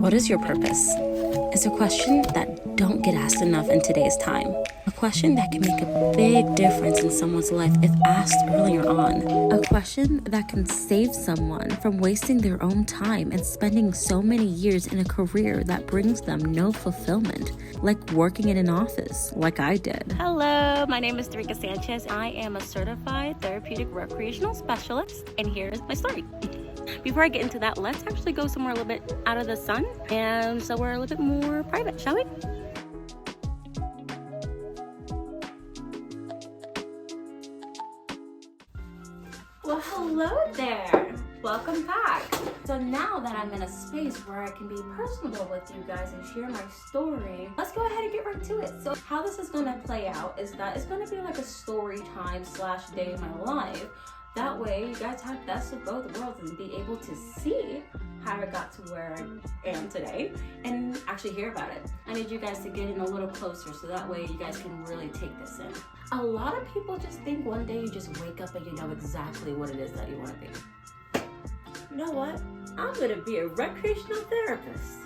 What is your purpose? It's a question that don't get asked enough in today's time. A question that can make a big difference in someone's life if asked earlier on. A question that can save someone from wasting their own time and spending so many years in a career that brings them no fulfillment, like working in an office, like I did. Hello, my name is Tarika Sanchez. I am a certified therapeutic recreational specialist, and here's my story. Before I get into that, let's actually go somewhere a little bit out of the sun and somewhere a little bit more private, shall we? Well, hello there. Welcome back. So now that I'm in a space where I can be personable with you guys and share my story, let's go ahead and get right to it. So how this is going to play out is that it's going to be like a story time / day in my life. That way you guys have best of both worlds and be able to see how I got to where I am today and actually hear about it. I need you guys to get in a little closer so that way you guys can really take this in. A lot of people just think one day you just wake up and you know exactly what it is that you want to be. You know what? I'm going to be a recreational therapist.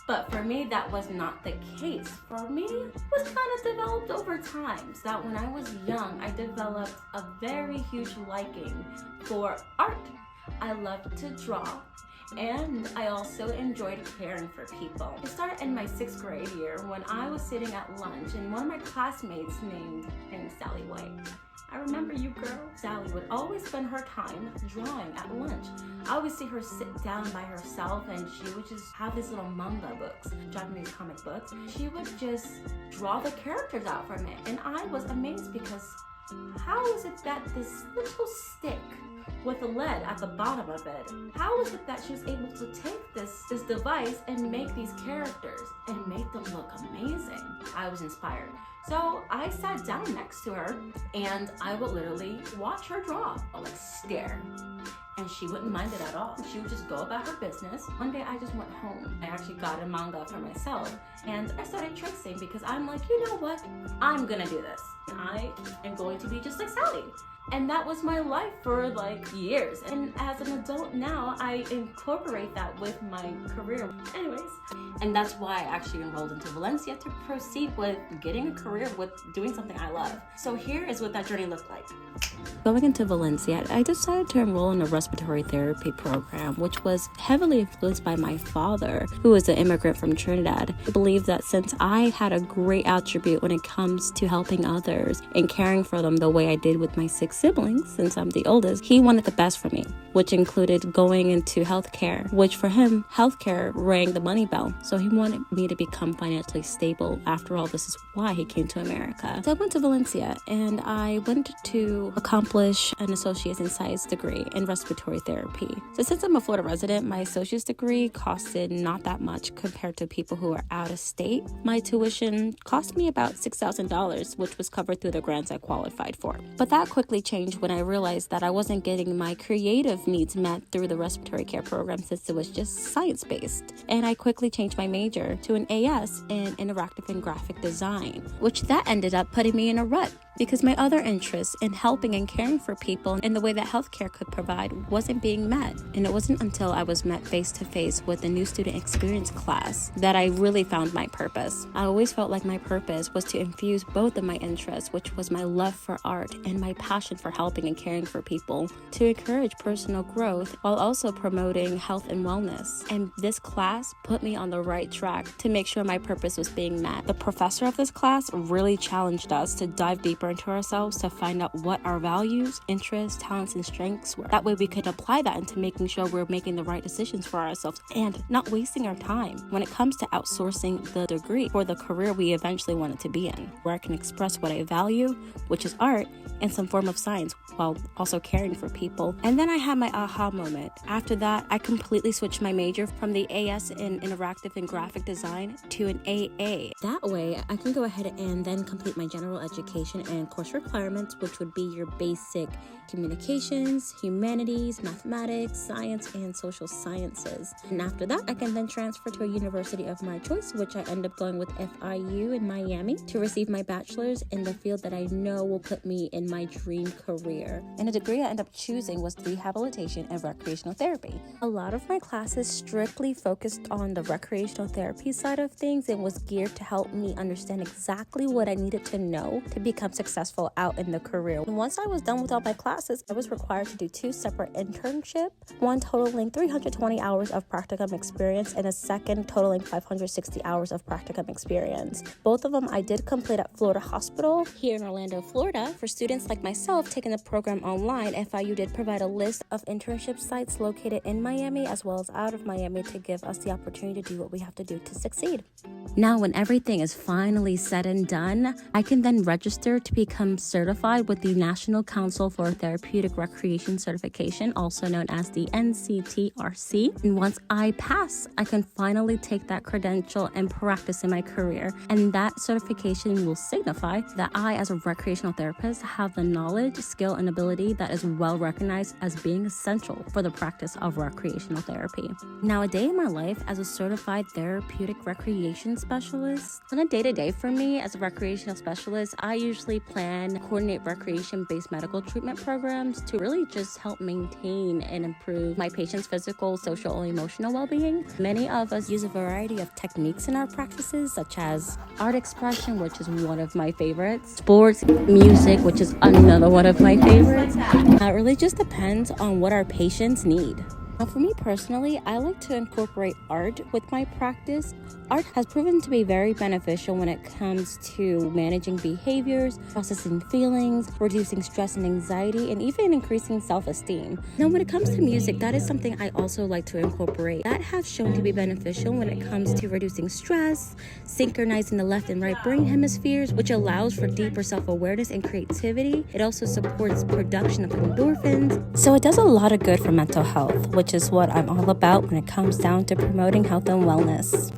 But for me, that was not the case. For me, it was kind of developed over time. So that when I was young, I developed a very huge liking for art. I loved to draw, and I also enjoyed caring for people. It started in my 6th grade year when I was sitting at lunch, and one of my classmates named Sally White. I remember you girl. Sally would always spend her time drawing at lunch. I always see her sit down by herself and she would just have these little manga books, Japanese comic books. She would just draw the characters out from it. And I was amazed because how is it that this little stick with a lead at the bottom of it, how is it that she was able to take this device and make these characters and make them look amazing? I was inspired. So I sat down next to her and I would literally watch her draw, or like stare. And she wouldn't mind it at all. She would just go about her business. One day I just went home. I actually got a manga for myself and I started tracing because I'm like, you know what? I'm gonna do this. I am going to be just like Sally. And that was my life for like years. And as an adult now, I incorporate that with my career. Anyways, and that's why I actually enrolled into Valencia to proceed with getting a career with doing something I love. So here is what that journey looked like. Going into Valencia, I decided to enroll in a respiratory therapy program, which was heavily influenced by my father, who was an immigrant from Trinidad. I believed that since I had a great attribute when it comes to helping others and caring for them the way I did with my 6 siblings, since I'm the oldest, he wanted the best for me, which included going into healthcare, which for him, healthcare rang the money bell. So he wanted me to become financially stable. After all, this is why he came to America. So I went to Valencia and I went to accomplish an associate's in science degree in respiratory therapy. So since I'm a Florida resident, my associate's degree costed not that much compared to people who are out of state. My tuition cost me about $6,000, which was covered through the grants I qualified for. But that quickly changed when I realized that I wasn't getting my creative needs met through the respiratory care program since it was just science-based. And I quickly changed my major to an AS in interactive and graphic design, which that ended up putting me in a rut because my other interests in helping and caring for people in the way that healthcare could provide wasn't being met. And it wasn't until I was met face-to-face with the new student experience class that I really found my purpose. I always felt like my purpose was to infuse both of my interests, which was my love for art and my passion for helping and caring for people, to encourage personal growth while also promoting health and wellness. And this class put me on the right track to make sure my purpose was being met. The professor of this class really challenged us to dive deeper into ourselves to find out what our values, interests, talents, and strengths were. That way we could apply that into making sure we're making the right decisions for ourselves and not wasting our time when it comes to outsourcing the degree for the career we eventually wanted to be in, where I can express what I value, which is art, and some form of science while also caring for people. And then I had my aha moment. After that, I completely switched my major from the AS in interactive and graphic design to an AA. That way, I can go ahead and then complete my general education and course requirements, which would be your basic communications, humanities, mathematics, science, and social sciences. And after that, I can then transfer to a university of my choice, which I end up going with FIU in Miami to receive my bachelor's in the field that I know will put me in my dream career. And the degree I ended up choosing was rehabilitation and recreational therapy. A lot of my classes strictly focused on the recreational therapy side of things and was geared to help me understand exactly what I needed to know to become successful out in the career. And once I was done with all my classes, I was required to do 2 separate internships, one totaling 320 hours of practicum experience and a second totaling 560 hours of practicum experience. Both of them I did complete at Florida Hospital here in Orlando, Florida. For students like myself taking the program online, FIU did provide a list of internship sites located in Miami as well as out of Miami to give us the opportunity to do what we have to do to succeed. Now, when everything is finally said and done, I can then register to become certified with the National Council for Therapeutic Recreation Certification, also known as the NCTRC. And once I pass, I can finally take that credential and practice in my career. And that certification will signify that I, as a recreational therapist, have the knowledge, skill, and ability that is well recognized as being essential for the practice of recreational therapy. Now, a day in my life as a certified therapeutic recreation specialist. On a day-to-day for me as a recreational specialist, I usually plan, coordinate recreation-based medical treatment programs to really just help maintain and improve my patients' physical, social, and emotional well-being. Many of us use a variety of techniques in our practices, such as art expression, which is one of my favorites, sports, music, which is another one of my favorites. It really just depends on what our patients need. Now, for me personally, I like to incorporate art with my practice. Art has proven to be very beneficial when it comes to managing behaviors, processing feelings, reducing stress and anxiety, and even increasing self-esteem. Now, when it comes to music, that is something I also like to incorporate. That has shown to be beneficial when it comes to reducing stress, synchronizing the left and right brain hemispheres, which allows for deeper self-awareness and creativity. It also supports production of endorphins. So it does a lot of good for mental health, which is what I'm all about when it comes down to promoting health and wellness.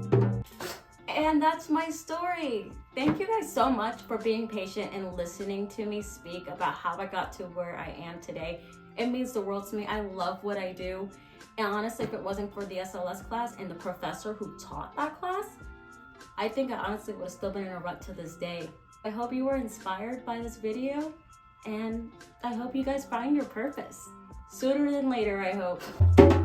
And that's my story. Thank you guys so much for being patient and listening to me speak about how I got to where I am today. It means the world to me. I love what I do. And honestly, if it wasn't for the SLS class and the professor who taught that class, I think I honestly would have still been in a rut to this day. I hope you were inspired by this video, and I hope you guys find your purpose. Sooner than later, I hope.